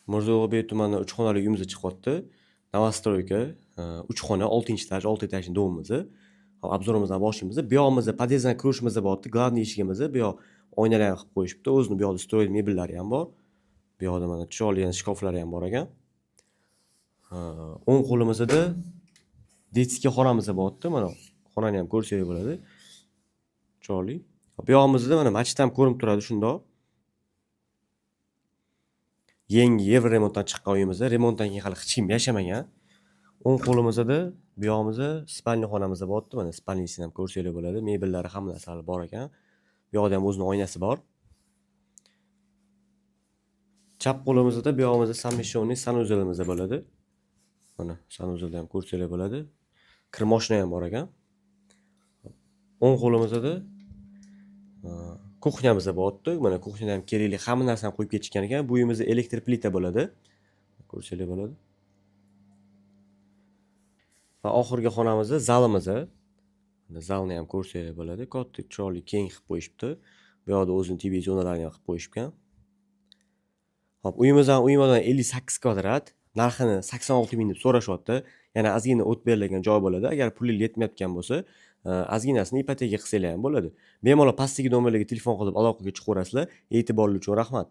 Mirzo Ulug'bek tumani 3 xonali uyimiz chiqyapti. Novostroyka, 3 xona, 6-etaj, 6 etajli domimiz. Hop, obzorimizdan boshlaymiz. Bu yog'imizda podyezddan kirishimiz bo'lyapti. Glavniy eshigimiz bu yoq oynalar qilib qo'yishibdi. O'zini bu yoqda stroy mebellari ham bor. Bu yoqda mana chiroyli shkaflari ham bor ekan. O'ng qo'limizda detskiy xonamiz bo'lyapti. Mana xonani ham ko'rsangiz bo'ladi. Chiroyli. Bu yog'imizda mana masjid ham ko'rinib turadi shundoq. Yangi Yevroremontdan chiqqan uyimizda, remontdan keyin hali hech kim yashamagan. O'ng qo'limizda bu yog'imizda spalni xonamiz bo'lyapti. Mana spalnisini ham ko'rsangiz bo'ladi. Mebellari hamma narsasi bor ekan. Bu yoqda ham o'zining oynasi bor. Chap qo'limizda bu yog'imizda samishoniy sanuzlimiz bo'ladi. Mana sanuzlda ham ko'rsangiz bo'ladi. Kir mashina ham bor ekan. O'ng qo'limizda kuxnyamiz bo'lyapti. Mana kuxnyada ham kerakli hamma narsani qo'yib ketishgan ekan. Bu uyimizda elektr plita bo'ladi. Ko'rsangiz bo'ladi. Va oxirgi xonamizda zalimiz. Zalni ham ko'rsangiz bo'ladi. Katta, chiroyli, keng qilib qo'yishibdi. Bu yoqda o'zining TV zonalarini ham qilib qo'yishgan. Hop, uyimizdan 58 kvadrat, narxini 86 ming deb so'rashyapti. Yana ozgina o't berilgan joy bo'ladi. Agar pulingiz yetmayotgan bo'lsa, ozginasini ipoteka qilsanglar ham bo'ladi. Bemalol pastdagi nomerlarga telefon qilib aloqaga chiqaverasizlar. E'tiborli uchun rahmat.